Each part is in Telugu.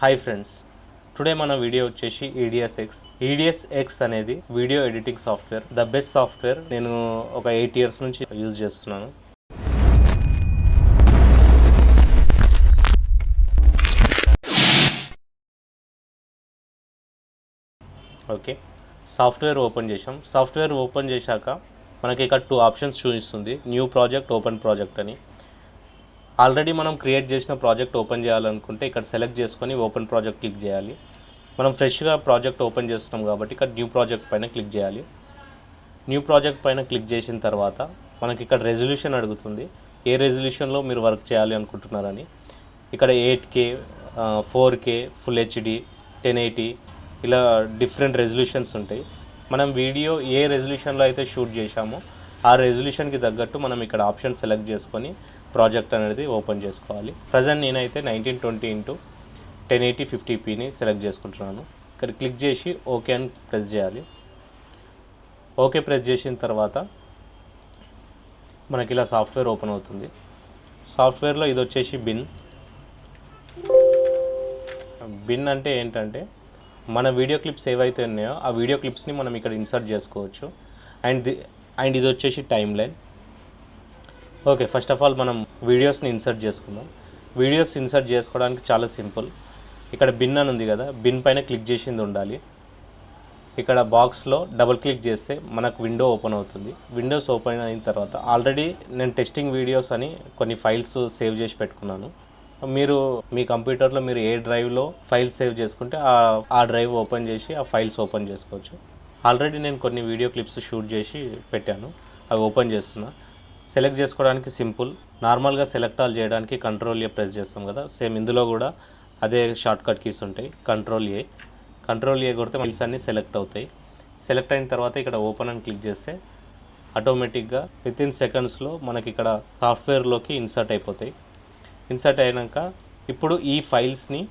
హాయ్ ఫ్రెండ్స్, టుడే మన వీడియో వచ్చేసి ఈడిఎస్ఎక్స్ అనేది video editing software. The best software. నేను ఒక 8 years నుంచి యూజ్ చేస్తున్నాను. ఓకే, సాఫ్ట్వేర్ ఓపెన్ చేసాం. సాఫ్ట్వేర్ ఓపెన్ చేశాక మనకి ఇక్కడ 2 ఆప్షన్స్ చూపిస్తుంది, న్యూ ప్రాజెక్ట్, ఓపెన్ ప్రాజెక్ట్ అని. ఆల్రెడీ మనం క్రియేట్ చేసిన ప్రాజెక్ట్ ఓపెన్ చేయాలనుకుంటే ఇక్కడ సెలెక్ట్ చేసుకొని ఓపెన్ ప్రాజెక్ట్ క్లిక్ చేయాలి. మనం ఫ్రెష్గా ప్రాజెక్ట్ ఓపెన్ చేస్తున్నాం కాబట్టి ఇక్కడ న్యూ ప్రాజెక్ట్ పైన క్లిక్ చేయాలి. న్యూ ప్రాజెక్ట్ పైన క్లిక్ చేసిన తర్వాత మనకి ఇక్కడ రెజల్యూషన్ అడుగుతుంది, ఏ రెజల్యూషన్లో మీరు వర్క్ చేయాలి అనుకుంటున్నారని. ఇక్కడ 8K, 4K, ఫుల్ హెచ్డి, 1080 ఇలా డిఫరెంట్ రెజల్యూషన్స్ ఉంటాయి. మనం వీడియో ఏ రెజల్యూషన్లో అయితే షూట్ చేశామో ఆ రెజల్యూషన్కి తగ్గట్టు మనం ఇక్కడ ఆప్షన్ సెలెక్ట్ చేసుకొని ప్రాజెక్ట్ అనేది ఓపెన్ చేసుకోవాలి. ప్రజెంట్ నేనైతే 1920x1080 50pని సెలెక్ట్ చేసుకుంటున్నాను. ఇక్కడ క్లిక్ చేసి ఓకే అని ప్రెస్ చేయాలి. ఓకే ప్రెస్ చేసిన తర్వాత మనకి ఇలా సాఫ్ట్వేర్ ఓపెన్ అవుతుంది. సాఫ్ట్వేర్లో ఇది వచ్చేసి బిన్ అంటే ఏంటంటే మన వీడియో క్లిప్స్ ఏవైతే ఉన్నాయో ఆ వీడియో క్లిప్స్ని మనం ఇక్కడ ఇన్సర్ట్ చేసుకోవచ్చు. అండ్ ఇది వచ్చేసి time line. Okay, first of all మనం వీడియోస్ని ఇన్సర్ట్ చేసుకుందాం. వీడియోస్ ఇన్సర్ట్ చేసుకోవడానికి చాలా సింపుల్. ఇక్కడ బిన్ అని ఉంది కదా, బిన్ పైన క్లిక్ చేసింది ఉండాలి. ఇక్కడ బాక్స్లో డబుల్ క్లిక్ చేస్తే మనకు విండో ఓపెన్ అవుతుంది. విండోస్ ఓపెన్ అయిన తర్వాత ఆల్రెడీ నేను టెస్టింగ్ వీడియోస్ అని కొన్ని ఫైల్స్ సేవ్ చేసి పెట్టుకున్నాను. మీరు మీ కంప్యూటర్లో మీరు ఏ డ్రైవ్లో ఫైల్స్ సేవ్ చేసుకుంటే ఆ డ్రైవ్ ఓపెన్ చేసి ఆ ఫైల్స్ ఓపెన్ చేసుకోవచ్చు. ఆల్రెడీ నేను కొన్ని వీడియో క్లిప్స్ షూట్ చేసి పెట్టాను, అవి ఓపెన్ చేస్తున్నా. సెలెక్ట్ చేసుకోవడానికి సింపుల్. నార్మల్గా సెలెక్ట్ ఆల్ చేయడానికి కంట్రోల్ ఏ ప్రెస్ చేస్తాం కదా, సేమ్ ఇందులో కూడా అదే షార్ట్కట్ కీస్ ఉంటాయి. కంట్రోల్ ఏ కొడితే ఫైల్స్ అన్నీ సెలెక్ట్ అవుతాయి. సెలెక్ట్ అయిన తర్వాత ఇక్కడ ఓపెన్ అని క్లిక్ చేస్తే ఆటోమేటిక్గా వితిన్ సెకండ్స్లో మనకి ఇక్కడ సాఫ్ట్వేర్లోకి ఇన్సర్ట్ అయిపోతాయి. ఇన్సర్ట్ అయినాక ఇప్పుడు ఈ ఫైల్స్ని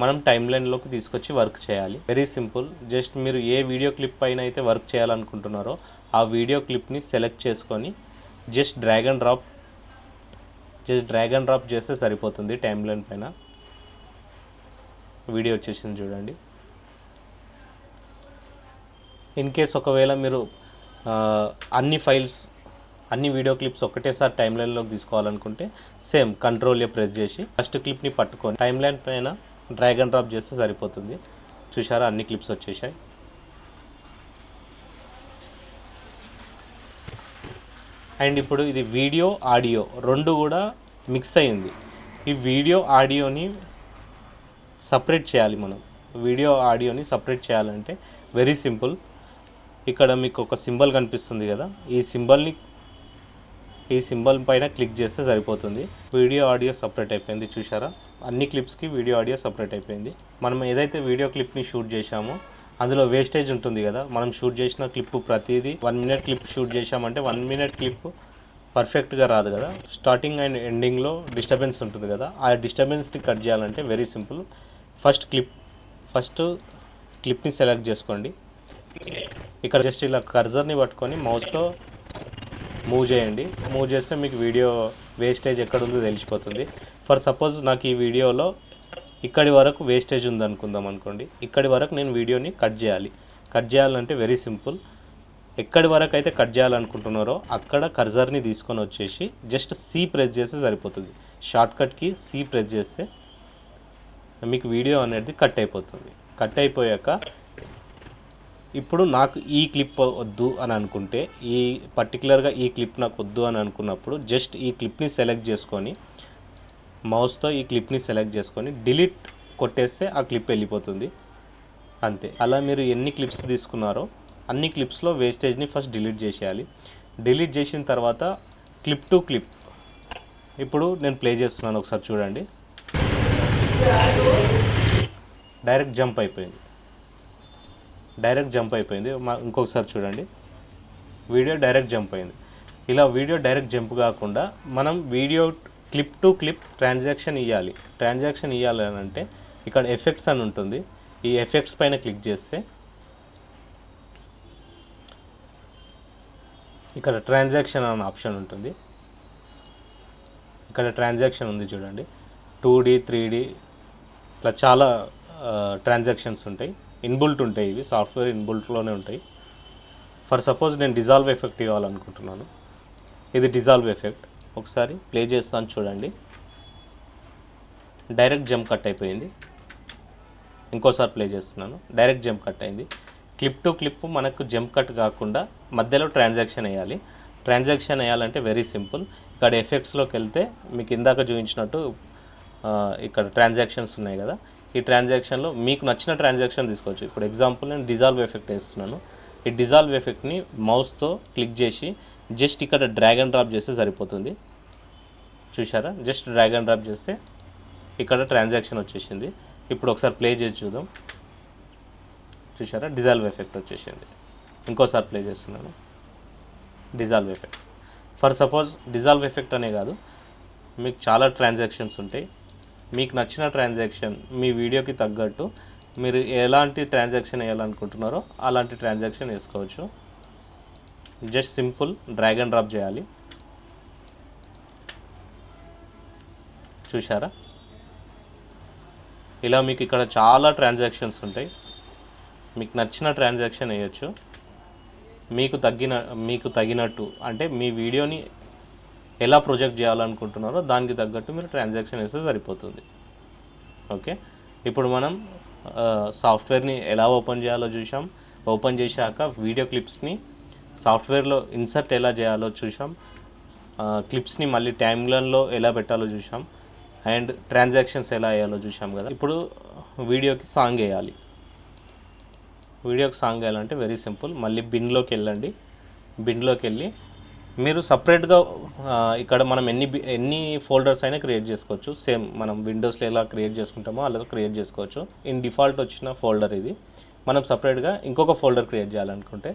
మనం టైమ్ లైన్లోకి తీసుకొచ్చి వర్క్ చేయాలి. Very simple. జస్ట్ మీరు ఏ వీడియో క్లిప్ పైన అయితే వర్క్ చేయాలనుకుంటున్నారో ఆ వీడియో క్లిప్ని సెలెక్ట్ చేసుకొని జస్ట్ డ్రాగ్ అండ్ డ్రాప్ చేస్తే సరిపోతుంది. టైమ్ లైన్ పైన వీడియో వచ్చేసింది చూడండి. ఇన్ కేస్ ఒకవేళ మీరు అన్ని వీడియో క్లిప్స్ ఒకటేసారి టైమ్ లైన్లోకి తీసుకోవాలనుకుంటే సేమ్ కంట్రోల్ ఏ ప్రెస్ చేసి ఫస్ట్ క్లిప్ని పట్టుకొని టైమ్ లైన్ పైన డ్రాగ్ అండ్ డ్రాప్ చేస్తే సరిపోతుంది. చూసారా, అన్ని క్లిప్స్ వచ్చేసాయి. అండ్ ఇప్పుడు ఇది వీడియో ఆడియో రెండు కూడా మిక్స్ అయింది. ఈ వీడియో ఆడియోని సపరేట్ చేయాలి. మనం వీడియో ఆడియోని సపరేట్ చేయాలంటే వెరీ సింపుల్. ఇక్కడ మీకు ఒక సింబల్ కనిపిస్తుంది కదా, ఈ సింబల్ పైన క్లిక్ చేస్తే సరిపోతుంది. వీడియో ఆడియో సపరేట్ అయిపోయింది. చూసారా, అన్ని క్లిప్స్కి వీడియో ఆడియో సపరేట్ అయిపోయింది. మనం ఏదైతే వీడియో క్లిప్ని షూట్ చేశామో అందులో వేస్టేజ్ ఉంటుంది కదా, మనం షూట్ చేసిన క్లిప్ ప్రతిదీ 1 minute క్లిప్ షూట్ చేశామంటే 1 minute క్లిప్ పర్ఫెక్ట్గా రాదు కదా. స్టార్టింగ్ అండ్ ఎండింగ్లో డిస్టర్బెన్స్ ఉంటుంది కదా, ఆ డిస్టర్బెన్స్ని కట్ చేయాలంటే వెరీ సింపుల్. ఫస్ట్ క్లిప్ని సెలెక్ట్ చేసుకోండి. ఇక్కడ జస్ట్ ఇలా కర్జర్ని పట్టుకొని మౌస్తో మూవ్ చేయండి. మూవ్ చేస్తే మీకు వీడియో వేస్టేజ్ ఎక్కడ ఉందో తెలిసిపోతుంది. ఫర్ సపోజ్ నాకు ఈ వీడియోలో ఇక్కడి వరకు వేస్టేజ్ ఉందనుకుందాం అనుకోండి. ఇక్కడి వరకు నేను వీడియోని కట్ చేయాలంటే వెరీ సింపుల్. ఎక్కడి వరకు అయితే కట్ చేయాలనుకుంటున్నారో అక్కడ కర్జర్ని తీసుకొని వచ్చేసి జస్ట్ సి ప్రెస్ చేస్తే సరిపోతుంది. షార్ట్కట్కి సి ప్రెస్ చేస్తే మీకు వీడియో అనేది కట్ అయిపోతుంది. కట్ అయిపోయాక ఇప్పుడు నాకు ఈ క్లిప్ వద్దు అని అనుకుంటే, పర్టికులర్గా ఈ క్లిప్ నాకు వద్దు అని అనుకున్నప్పుడు జస్ట్ ఈ క్లిప్ని సెలెక్ట్ చేసుకొని మౌస్తో ఈ క్లిప్ని సెలెక్ట్ చేసుకొని డిలీట్ కొట్టేస్తే ఆ క్లిప్ వెళ్ళిపోతుంది. అంతే. అలా మీరు ఎన్ని క్లిప్స్ తీసుకున్నారో అన్ని క్లిప్స్లో వేస్టేజ్ని ఫస్ట్ డిలీట్ చేసేయాలి. డిలీట్ చేసిన తర్వాత క్లిప్ టు క్లిప్ ఇప్పుడు నేను ప్లే చేస్తున్నాను, ఒకసారి చూడండి. డైరెక్ట్ జంప్ అయిపోయింది. ఇంకొకసారి చూడండి, వీడియో డైరెక్ట్ జంప్ అయింది. ఇలా వీడియో డైరెక్ట్ జంప్ కాకుండా మనం video clip to clip transaction ఇవ్వాలి. ట్రాన్సాక్షన్ ఇవ్వాలి అని అంటే ఇక్కడ ఎఫెక్ట్స్ అని ఉంటుంది. ఈ ఎఫెక్ట్స్ పైన క్లిక్ చేస్తే ఇక్కడ ట్రాన్సాక్షన్ అనే ఆప్షన్ ఉంటుంది. ఇక్కడ ట్రాన్సాక్షన్ ఉంది చూడండి, 2D 3D ఇట్లా చాలా ట్రాన్సాక్షన్స్ ఉంటాయి, ఇన్బుల్ట్ ఉంటాయి, ఇవి సాఫ్ట్వేర్ ఇన్బుల్ట్లోనే ఉంటాయి. ఫర్ సపోజ్ నేను డిజాల్వ్ ఎఫెక్ట్ ఇవ్వాలనుకుంటున్నాను. ఇది డిజాల్వ్ ఎఫెక్ట్. ఒకసారి ప్లే చేస్తాను చూడండి. డైరెక్ట్ జంప్ కట్ అయిపోయింది. ఇంకోసారి ప్లే చేస్తున్నాను, డైరెక్ట్ జంప్ కట్ అయింది. క్లిప్ టు క్లిప్ మనకు జంప్ కట్ కాకుండా మధ్యలో ట్రాన్సాక్షన్ వేయాలి. ట్రాన్సాక్షన్ వేయాలంటే వెరీ సింపుల్. ఇక్కడ ఎఫెక్ట్స్లోకి వెళ్తే మీకు ఇందాక చూపించినట్టు ఇక్కడ ట్రాన్సాక్షన్స్ ఉన్నాయి కదా, ఈ ట్రాన్సాక్షన్లో మీకు నచ్చిన ట్రాన్సాక్షన్ తీసుకోవచ్చు. ఇప్పుడు ఎగ్జాంపుల్ నేను డిజాల్వ్ ఎఫెక్ట్ వేస్తున్నాను. ఈ డిజాల్వ్ ఎఫెక్ట్ని మౌస్తో క్లిక్ చేసి జస్ట్ ఇక్కడ డ్రాగ్ అండ్ డ్రాప్ చేస్తే సరిపోతుంది. చూసారా, జస్ట్ డ్రాగ్ అండ్ డ్రాప్ చేస్తే ఇక్కడ ట్రాన్సాక్షన్ వచ్చేసింది. ఇప్పుడు ఒకసారి ప్లే చేసి చూద్దాం. చూసారా, డిజాల్వ్ ఎఫెక్ట్ వచ్చేసింది. ఇంకోసారి ప్లే చేస్తున్నాను, dissolve effect. For suppose dissolve effect అనే కాదు, మీకు చాలా ట్రాన్సాక్షన్స్ ఉంటాయి. మీకు నచ్చిన ట్రాన్సాక్షన్ మీ వీడియోకి తగ్గట్టు మీరు ఎలాంటి ట్రాన్సాక్షన్ వేయాలనుకుంటున్నారో అలాంటి ట్రాన్సాక్షన్ వేసుకోవచ్చు. Just simple drag and drop చేయాలి. చూసారా, ఇలా మీకు ఇక్కడ చాలా ట్రాన్సాక్షన్స్ ఉంటాయి. మీకు నచ్చిన ట్రాన్సాక్షన్ వేయచ్చు. మీకు తగినట్టు అంటే మీ వీడియోని ఎలా ప్రొజెక్ట్ చేయాలనుకుంటున్నారో దానికి తగ్గట్టు మీరు ట్రాన్సాక్షన్ వేస్తే సరిపోతుంది. ఓకే, ఇప్పుడు మనం సాఫ్ట్వేర్ని ఎలా ఓపెన్ చేయాలో చూసాం. ఓపెన్ చేశాక వీడియో క్లిప్స్ని సాఫ్ట్వేర్లో ఇన్సర్ట్ ఎలా చేయాలో చూసాం. క్లిప్స్ని మళ్ళీ టైమ్లైన్లో ఎలా పెట్టాలో చూసాం. అండ్ ట్రాన్సాక్షన్స్ ఎలా వేయాలో చూసాం కదా. ఇప్పుడు వీడియోకి సాంగ్ వేయాలి. వీడియోకి సాంగ్ వేయాలంటే వెరీ సింపుల్. మళ్ళీ బిన్లోకి వెళ్ళండి. బిన్లోకి వెళ్ళి మీరు సపరేట్గా ఇక్కడ మనం ఎన్ని ఫోల్డర్స్ అయినా క్రియేట్ చేసుకోవచ్చు. సేమ్ మనం విండోస్లో ఎలా క్రియేట్ చేసుకుంటామో అలా క్రియేట్ చేసుకోవచ్చు. ఇన్ డిఫాల్ట్ వచ్చిన ఫోల్డర్ ఇది. మనం సపరేట్గా ఇంకొక ఫోల్డర్ క్రియేట్ చేయాలనుకుంటే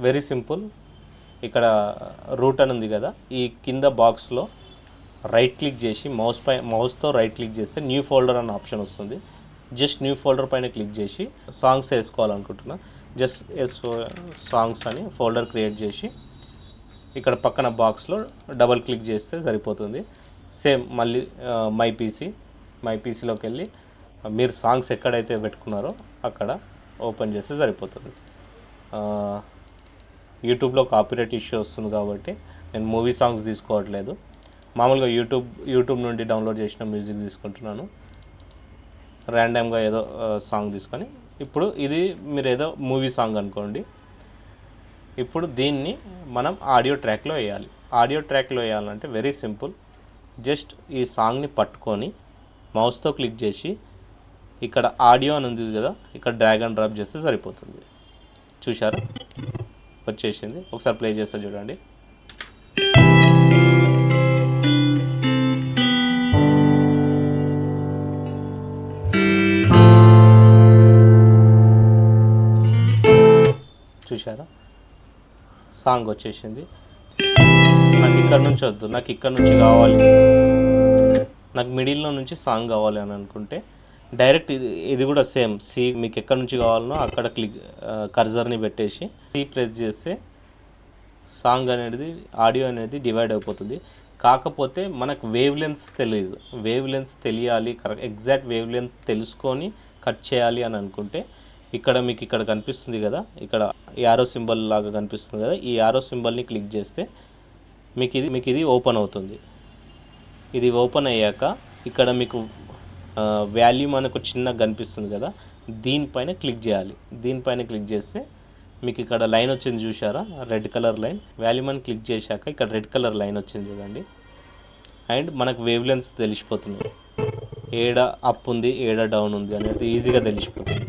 వెరీ సింపుల్. ఇక్కడ రూట్ అని ఉంది కదా, ఈ కింద బాక్స్లో రైట్ క్లిక్ చేసి మౌస్తో రైట్ క్లిక్ చేస్తే న్యూ ఫోల్డర్ అన్న ఆప్షన్ వస్తుంది. జస్ట్ న్యూ ఫోల్డర్ పైన క్లిక్ చేసి సాంగ్స్ వేసుకోవాలనుకుంటున్నా, జస్ట్ సాంగ్స్ అని ఫోల్డర్ క్రియేట్ చేసి ఇక్కడ పక్కన బాక్స్లో డబల్ క్లిక్ చేస్తే సరిపోతుంది. సేమ్ మళ్ళీ మై పీసీలోకి వెళ్ళి మీరు సాంగ్స్ ఎక్కడైతే పెట్టుకున్నారో అక్కడ ఓపెన్ చేస్తే సరిపోతుంది. యూట్యూబ్లో కాపీరైట్ ఇష్యూ వస్తుంది కాబట్టి నేను మూవీ సాంగ్స్ తీసుకోవట్లేదు. మామూలుగా యూట్యూబ్ నుండి డౌన్లోడ్ చేసిన మ్యూజిక్ తీసుకుంటున్నాను. ర్యాండమ్గా ఏదో సాంగ్ తీసుకొని, ఇప్పుడు ఇది మీరు ఏదో మూవీ సాంగ్ అనుకోండి. ఇప్పుడు దీన్ని మనం ఆడియో ట్రాక్లో వేయాలి. ఆడియో ట్రాక్లో వేయాలంటే వెరీ సింపుల్. జస్ట్ ఈ సాంగ్ని పట్టుకొని మౌస్తో క్లిక్ చేసి ఇక్కడ ఆడియో అని ఉంది కదా, ఇక్కడ డ్రాగ్ అండ్ డ్రాప్ చేస్తే సరిపోతుంది. చూసారా, వచ్చేసింది. ఒకసారి ప్లే చేస్తే చూడండి. చూసారా, సాంగ్ వచ్చేసింది. నాకు ఇక్కడ నుంచి వద్దు, నాకు ఇక్కడ నుంచి కావాలి, నాకు మిడిల్లో నుంచి సాంగ్ కావాలి అని అనుకుంటే డైరెక్ట్ ఇది కూడా సేమ్ సి మీకు ఎక్కడ నుంచి కావాలనో అక్కడ కర్జర్ని పెట్టేసి సి ప్రెస్ చేస్తే సాంగ్ అనేది ఆడియో అనేది డివైడ్ అయిపోతుంది. కాకపోతే మనకు వేవ్ లెన్స్ తెలియదు. వేవ్ లెన్స్ తెలియాలి, కరెక్ట్ ఎగ్జాక్ట్ వేవ్ లెన్స్ తెలుసుకొని కట్ చేయాలి అని అనుకుంటే మీకు ఇక్కడ కనిపిస్తుంది కదా, ఇక్కడ యారో సింబల్ లాగా కనిపిస్తుంది కదా, ఈ యారో సింబల్ని క్లిక్ చేస్తే మీకు ఇది ఓపెన్ అవుతుంది. ఇది ఓపెన్ అయ్యాక ఇక్కడ మీకు వాల్యూమ్ మనకు చిన్నగా కనిపిస్తుంది కదా, దీనిపైన క్లిక్ చేయాలి. దీనిపైన క్లిక్ చేస్తే మీకు ఇక్కడ లైన్ వచ్చింది చూసారా, రెడ్ కలర్ లైన్. వాల్యూమ్ అని క్లిక్ చేశాక ఇక్కడ రెడ్ కలర్ లైన్ వచ్చింది చూడండి. అండ్ మనకు వేవ్ లెన్స్ తెలిసిపోతుంది, ఏడ అప్ ఉంది ఏడ డౌన్ ఉంది అనేది ఈజీగా తెలిసిపోతుంది.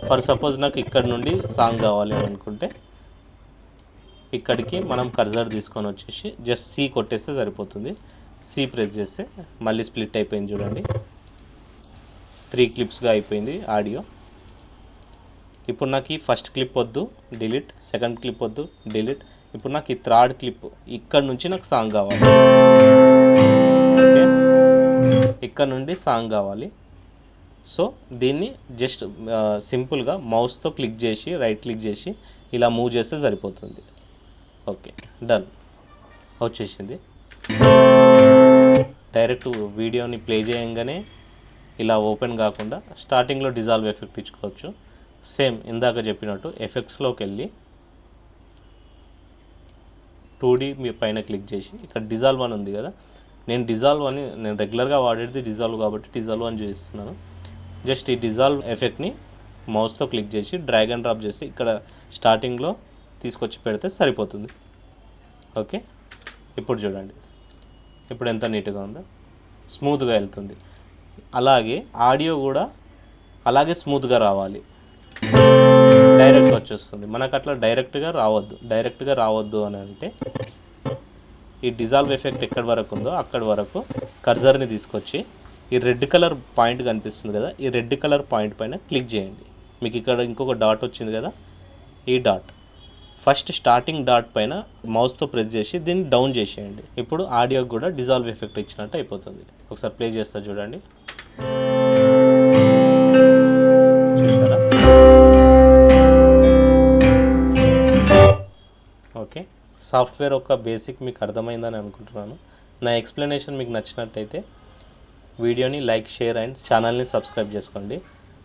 ఫర్ సపోజ్ నాకు ఇక్కడ నుండి సాంగ్ కావాలి అని అనుకుంటే ఇక్కడికి మనం కర్జర్ తీసుకొని వచ్చేసి జస్ట్ సి కొట్టేస్తే సరిపోతుంది. సి ప్రెస్ చేస్తే మళ్ళీ స్ప్లిట్ అయిపోయింది చూడండి. 3 క్లిప్స్గా అయిపోయింది ఆడియో. ఇప్పుడు నాకు ఈ ఫస్ట్ క్లిప్ వద్దు, డిలీట్. సెకండ్ క్లిప్ వద్దు, డిలీట్. ఇప్పుడు నాకు ఈ థర్డ్ క్లిప్ ఇక్కడ నుంచి నాకు సాంగ్ కావాలి. ఓకే, ఇక్కడ నుండి సాంగ్ కావాలి. సో దీన్ని జస్ట్ సింపుల్గా మౌస్తో క్లిక్ చేసి రైట్ క్లిక్ చేసి ఇలా మూవ్ చేస్తే సరిపోతుంది. ఓకే, డన్, వచ్చేసింది. డైరెక్ట్ వీడియోని ప్లే చేయంగానే ఇలా ఓపెన్ కాకుండా స్టార్టింగ్లో డిజాల్వ్ ఎఫెక్ట్ ఇచ్చుకోవచ్చు. సేమ్ ఇందాక చెప్పినట్టు ఎఫెక్ట్స్లోకి వెళ్ళి 2D మీ పైన క్లిక్ చేసి ఇక్కడ డిజాల్వ్ అని ఉంది కదా, నేను రెగ్యులర్గా వాడేది డిజాల్వ్ కాబట్టి డిజాల్వ్ అని చూపిస్తున్నాను. జస్ట్ ఈ డిజాల్వ్ ఎఫెక్ట్ని మౌస్తో క్లిక్ చేసి డ్రాగ్ అండ్ డ్రాప్ చేసి ఇక్కడ స్టార్టింగ్లో తీసుకొచ్చి పెడితే సరిపోతుంది. ఓకే, ఇప్పుడు చూడండి, ఇప్పుడు ఎంత నీట్గా ఉందో, స్మూత్గా వెళ్తుంది. అలాగే ఆడియో కూడా అలాగే స్మూత్గా రావాలి, డైరెక్ట్గా వచ్చేస్తుంది. మనకు అట్లా డైరెక్ట్గా రావద్దు అని అంటే ఈ డిజాల్వ్ ఎఫెక్ట్ ఎక్కడి వరకు ఉందో అక్కడి వరకు కర్జర్ని తీసుకొచ్చి ఈ రెడ్ కలర్ పాయింట్ కనిపిస్తుంది కదా, ఈ రెడ్ కలర్ పాయింట్ పైన క్లిక్ చేయండి. మీకు ఇక్కడ ఇంకొక డాట్ వచ్చింది కదా, ఈ డాట్ ఫస్ట్ స్టార్టింగ్ డాట్ పైన మౌస్తో ప్రెస్ చేసి దీన్ని డౌన్ చేసేయండి. ఇప్పుడు ఆడియోకి కూడా డిజాల్వ్ ఎఫెక్ట్ ఇచ్చినట్టు అయిపోతుంది. ఒకసారి ప్లే చేస్తా చూడండి. చూసారా? ఓకే, సాఫ్ట్వేర్ ఒక బేసిక్ మీకు అర్థమైందని అనుకుంటున్నాను. నా ఎక్స్ప్లెనేషన్ మీకు నచ్చినట్టయితే వీడియోని లైక్, షేర్ అండ్ ఛానల్ని సబ్స్క్రైబ్ చేసుకోండి.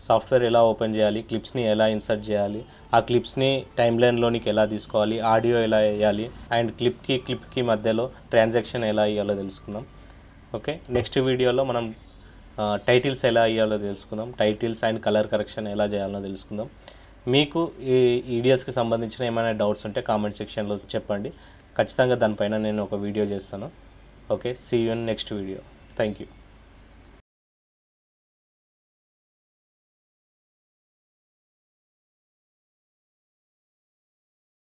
సాఫ్ట్వేర్ ఎలా ఓపెన్ చేయాలి, క్లిప్స్ని ఎలా ఇన్సర్ట్ చేయాలి, ఆ క్లిప్స్ని టైమ్ లైన్లోనికి ఎలా తీసుకోవాలి, ఆడియో ఎలా వేయాలి, అండ్ క్లిప్కి మధ్యలో ట్రాన్సాక్షన్ ఎలా వేయాలో తెలుసుకుందాం. ఓకే, నెక్స్ట్ వీడియోలో మనం టైటిల్స్ ఎలా వేయాలో తెలుసుకుందాం. టైటిల్స్ అండ్ కలర్ కరెక్షన్ ఎలా చేయాలో తెలుసుకుందాం. మీకు ఈ ఈడియోస్కి సంబంధించిన ఏమైనా డౌట్స్ ఉంటే కామెంట్ సెక్షన్లో చెప్పండి. ఖచ్చితంగా దానిపైన నేను ఒక వీడియో చేస్తాను. Okay, see you in next video. Thank you.